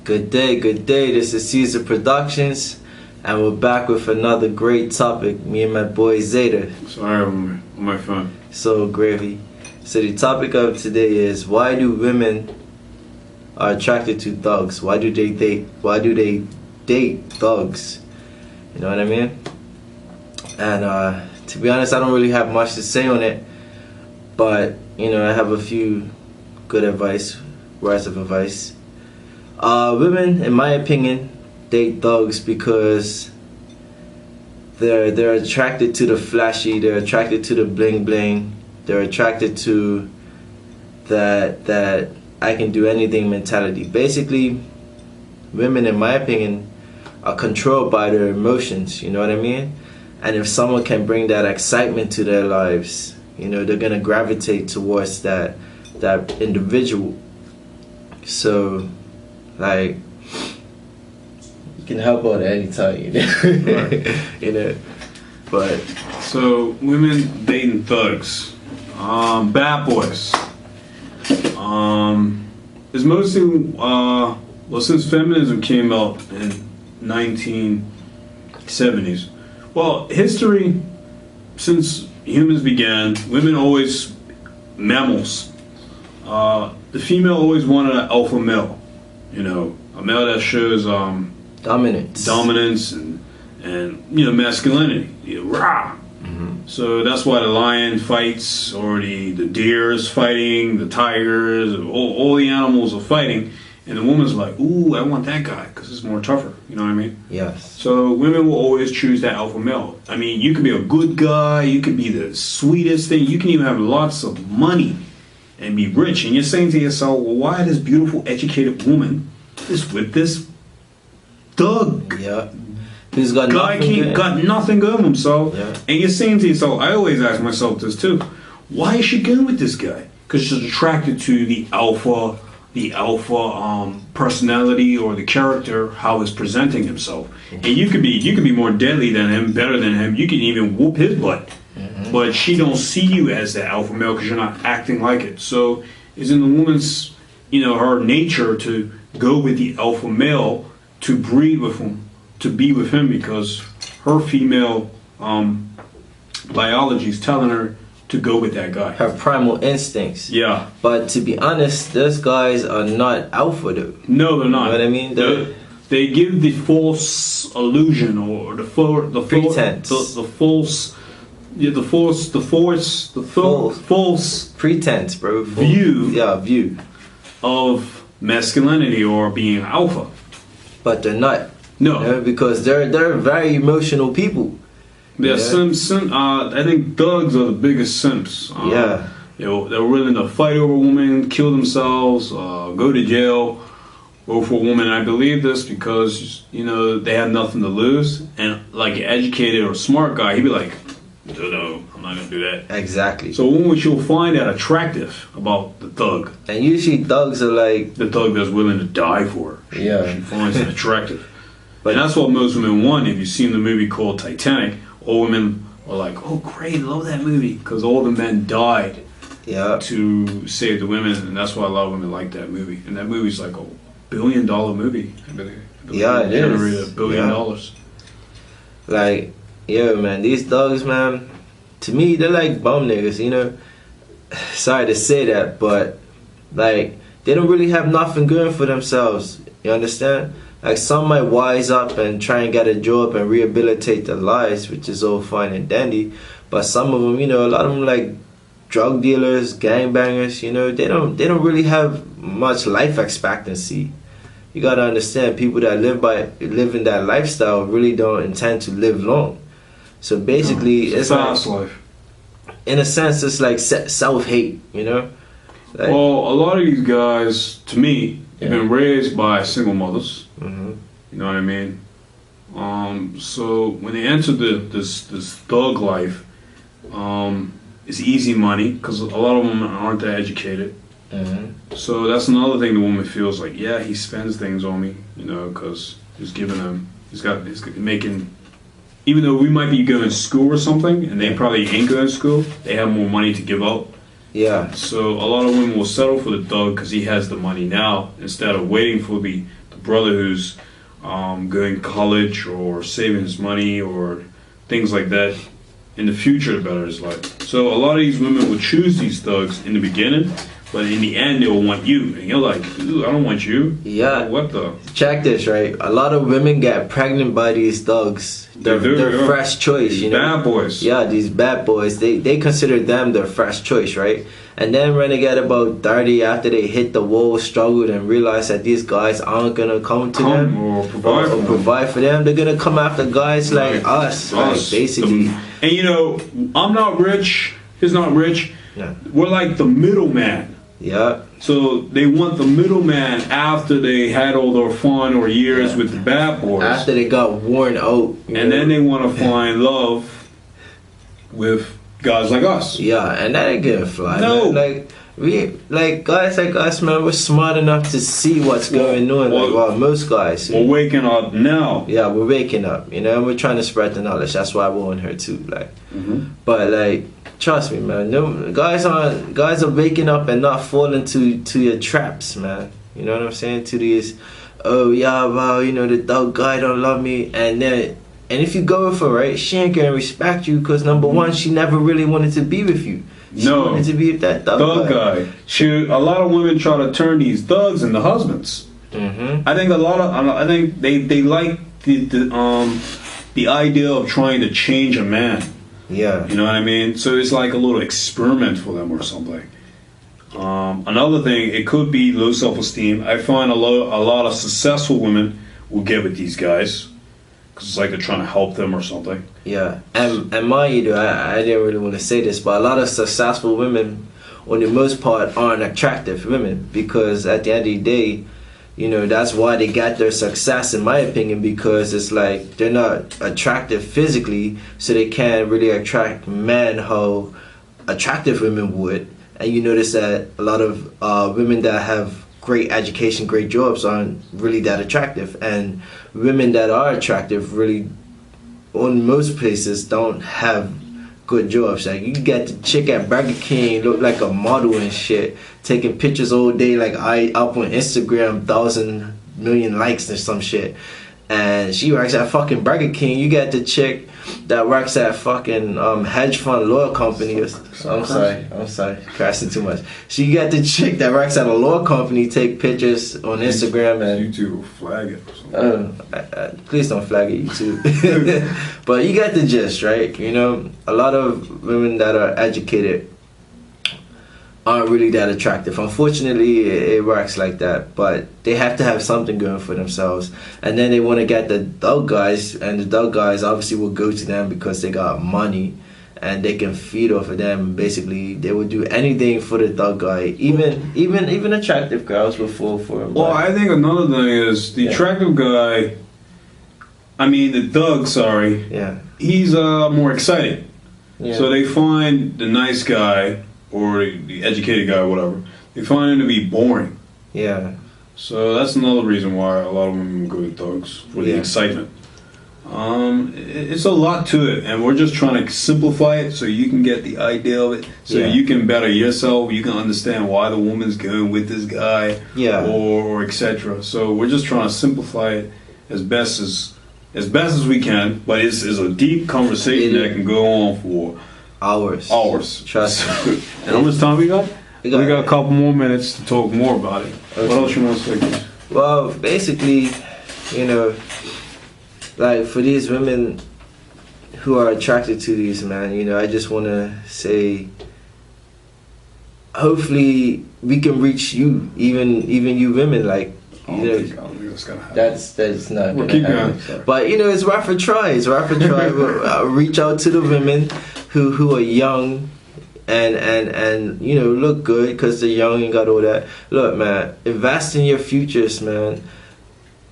Good day, good day. This is Caesar Productions, and we're back with another great topic. Me and my boy Zeta. Sorry, on my phone. So gravy. So the topic of today is, why do women are attracted to thugs? Why do they date? Why do they date thugs? You know what I mean? And to be honest, I don't really have much to say on it, but I have a few good advice, words of advice. Women, in my opinion, date thugs because they're attracted to the flashy, they're attracted to the bling bling, they're attracted to that I can do anything mentality. Basically, women, in my opinion, are controlled by their emotions, you know what I mean? And if someone can bring that excitement to their lives, they're gonna gravitate towards that individual. So, like, you can help out at any time, Right. But so women dating thugs, bad boys. It's mostly since feminism came out in 1970s. Well, history since humans began, women always mammals. The female always wanted an alpha male. A male that shows dominance and masculinity. Rah. Mm-hmm. So that's why the lion fights, or the deer is fighting, the tigers, all the animals are fighting, and the woman's like, ooh, I want that guy because it's more tougher. You know what I mean? Yes. So women will always choose that alpha male. I mean, you can be a good guy, you can be the sweetest thing, you can even have lots of money and be rich, and you're saying to yourself, well, why this beautiful, educated woman is with this thug? Yeah. Who's got guy got nothing good of himself. Yeah. And you're saying to yourself, I always ask myself this too, why is she going with this guy? Because she's attracted to the alpha personality or the character, how he's presenting himself. Mm-hmm. And you could be more deadly than him, better than him, you can even whoop his butt. Mm-hmm. But she don't see you as the alpha male because you're not acting like it. So it's in the woman's, her nature to go with the alpha male, to breed with him, to be with him, because her female biology is telling her to go with that guy. Her primal instincts. Yeah. But to be honest, those guys are not alpha though. No, they're not. You know what I mean? They give the false illusion, or the pretense. false pretense, bro. View of masculinity or being alpha. But they're not. No. Because they're very emotional people. Yeah, I think thugs are the biggest simps. Yeah. They're willing to fight over a woman, kill themselves, go to jail, go for a woman. And I believe this because, they have nothing to lose. And like an educated or smart guy, he'd be like, no, I'm not going to do that. Exactly. So when you'll find that attractive about the thug. And usually thugs are like... the thug that's willing to die for her. Yeah. She finds it attractive. But that's what most women want. If you've seen the movie called Titanic, all women are like, oh great, love that movie, because all the men died to save the women, and that's why a lot of women like that movie. And that movie's like $1 billion movie. I believe yeah, it generated is. $1 billion. Like, man, these thugs, man, to me, they're like bum niggas, Sorry to say that, but like, they don't really have nothing good for themselves. You understand? Like, some might wise up and try and get a job and rehabilitate their lives, which is all fine and dandy. But some of them, a lot of them, like drug dealers, gangbangers, they don't really have much life expectancy. You gotta understand, people that live in that lifestyle really don't intend to live long. So basically, it's fast like, life. In a sense, it's like self-hate, Like, well, a lot of these guys, to me, have been raised by single mothers. Mm-hmm. You know what I mean? So when they enter this thug life, it's easy money because a lot of them aren't that educated. Mm-hmm. So that's another thing the woman feels like. Yeah, he spends things on me, because he's giving them. He's making. Even though we might be going to school or something, and they probably ain't going to school, they have more money to give out. Yeah. So a lot of women will settle for the thug because he has the money now, instead of waiting for the brother who's going to college or saving his money or things like that in the future to better his life. So a lot of these women will choose these thugs in the beginning, but in the end they'll want you, and you're like, "Ooh, I don't want you." Yeah. What the? Check this, right? A lot of women get pregnant by these thugs. They're fresh choice, you know. Bad boys. Yeah, these bad boys. They consider them their fresh choice, right? And then when they get about 30, after they hit the wall, struggled, and realize that these guys aren't gonna come to them or provide for them, they're gonna come after guys like us, like basically. And you know, I'm not rich. He's not rich. Yeah. We're like the middleman. Yeah. So they want the middleman after they had all their fun or years with the bad boys. After they got worn out. And then they want to find love with guys like us. Yeah, and that ain't gonna fly. No. Man. Like guys like us, man, we're smart enough to see what's going on. Well, most guys. We're waking up now. Yeah, we're waking up, you know, we're trying to spread the knowledge. That's why we're on her too, like. But like, trust me, man. No, guys are waking up and not falling to your traps, man. You know what I'm saying? To these, oh yeah, well, you know, the dog guy don't love me, and if you go for it, right, she ain't gonna respect you because number one, she never really wanted to be with you. She wanted to be with that thug guy. A lot of women try to turn these thugs into husbands. I think I think they like the idea of trying to change a man. Yeah. You know what I mean? So it's like a little experiment for them or something. Another thing, it could be low self-esteem. I find a lot of successful women will get with these guys because it's like they're trying to help them or something. Yeah, and mind you, I didn't really want to say this, but a lot of successful women, on the most part, aren't attractive women because at the end of the day, you know, that's why they got their success, in my opinion, because it's like they're not attractive physically, so they can't really attract men how attractive women would. And you notice that a lot of women that have great education, great jobs aren't really that attractive, and women that are attractive really, on most places, don't have good jobs. Like you get the chick at Burger King look like a model and shit, taking pictures all day, like I up on Instagram, 1,000 million likes and some shit, and she works at fucking Burger King. You get the chick that works at fucking hedge fund law company. I'm sorry, crashing too much. So you got the chick that works at a law company take pictures on Instagram and YouTube will flag it or something. Please don't flag it, YouTube. But you got the gist, right? You know, a lot of women that are educated aren't really that attractive. Unfortunately, it works like that, but they have to have something going for themselves, and then they want to get the dog guys, and the dog guys obviously will go to them because they got money and they can feed off of them. Basically, they would do anything for the dog guy. Even attractive girls will fall for him. Well, I think another thing is the attractive guy, I mean the dog, sorry, he's more exciting. So they find the nice guy or the educated guy or whatever, they find him to be boring. Yeah. So that's another reason why a lot of women go with thugs, for the excitement. It's a lot to it, and we're just trying to simplify it so you can get the idea of it, so you can better yourself, you can understand why the woman's going with this guy, or etc. So we're just trying to simplify it as best as we can, but it's a deep conversation that can go on for hours. Trust me. And how much time we got? We got a couple more minutes to talk more about it. Okay. What else you want to say? Well, basically, you know, like for these women who are attracted to these men, you know, I just want to say, hopefully we can reach you, even you women, like, you know, that's not we'll keep going. But you know, it's worth a try. We'll, reach out to the women who are young and you know, look good because they're young and got all that. Look, man, invest in your futures, man.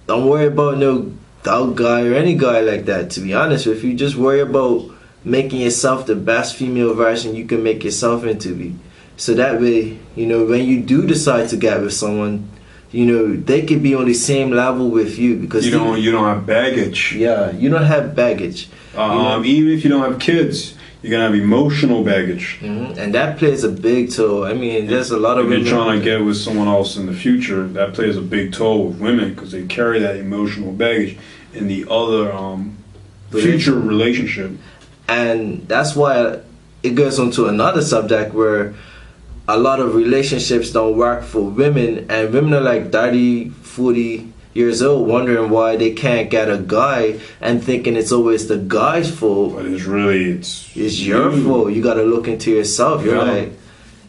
Don't worry about no dog guy or any guy like that, to be honest with you. Just worry about making yourself the best female version you can make yourself into be. So that way, you know, when you do decide to get with someone, you know, they could be on the same level with you because you don't have baggage. Yeah, you don't have baggage. Even if you don't have kids, you're gonna have emotional baggage. And that plays a big toll. I mean, there's a lot of if women. You're trying to get with someone else in the future, that plays a big toll with women because they carry that emotional baggage in the other future relationship. And that's why it goes on to another subject where a lot of relationships don't work for women, and women are like 30, 40 years old wondering why they can't get a guy and thinking it's always the guy's fault. But it's your fault. You gotta look into yourself. You're like,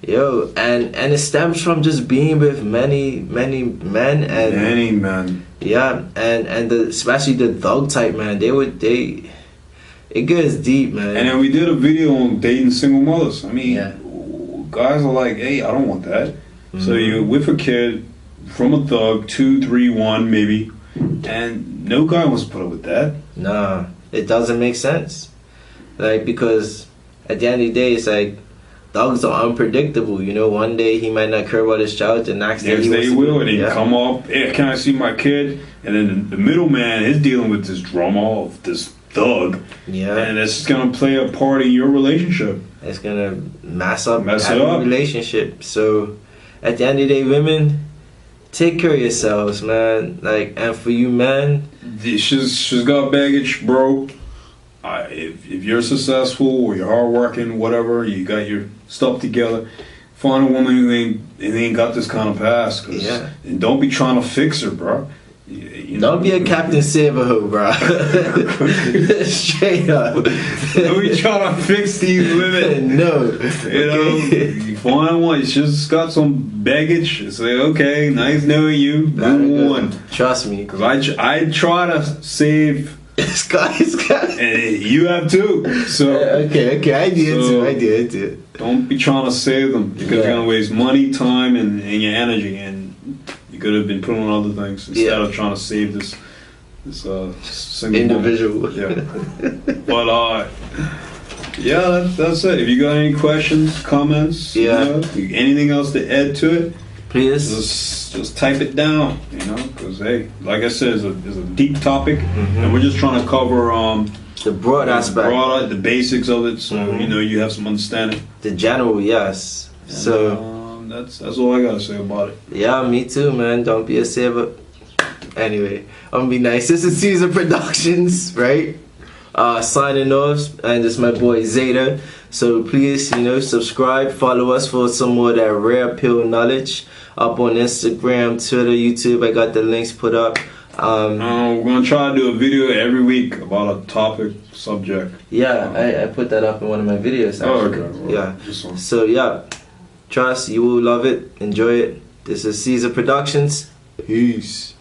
yo, and it stems from just being with many men and many men. Yeah, and especially the thug type man. It goes deep, man. And then we did a video on dating single mothers. I mean, guys are like, hey, I don't want that. So you're with a kid from a thug, 2, 3, 1 maybe, and no guy wants to put up with that. Nah, it doesn't make sense. Like, because at the end of the day, it's like thugs are unpredictable. You know, one day he might not care about his child, the next day he will, and then come up, hey, can I see my kid? And then the middleman is dealing with this drama of this thug, and it's gonna play a part in your relationship. It's gonna mess up the relationship. So at the end of the day, women, take care of yourselves, man. Like, and for you men, she's got baggage, bro. If you're successful or you're hardworking, whatever, you got your stuff together, find a woman who ain't got this kind of past. And don't be trying to fix her, bro. Don't be a Captain Save-A-Ho, bro. Straight up. Don't be trying to fix these women. No. You find one, she's got some baggage. Say, okay, nice knowing you. Move on. Trust me. Because I try to save. And you have too. So okay. I did too. Don't be trying to save them because you're gonna waste money, time, and your energy, and you could have been put on other things instead of trying to save this single individual. But that's it. If you got any questions, comments, anything else to add to it, please just type it down. Because hey, like I said, it's a deep topic, and we're just trying to cover the broad aspect, the basics of it, so you have some understanding. The general, yes. And, so that's all I gotta say about it. Yeah, me too, man. Don't be a saver. Anyway, I'm gonna be nice. This is Caesar Productions, right? Signing off, and this is my boy Zeta. So please, subscribe, follow us for some more of that rare pill knowledge up on Instagram, Twitter, YouTube. I got the links put up. We're gonna try to do a video every week about a topic, subject. Yeah, I put that up in one of my videos. Actually. Okay. Well, So trust you will love it, enjoy it. This is Caesar Productions. Peace.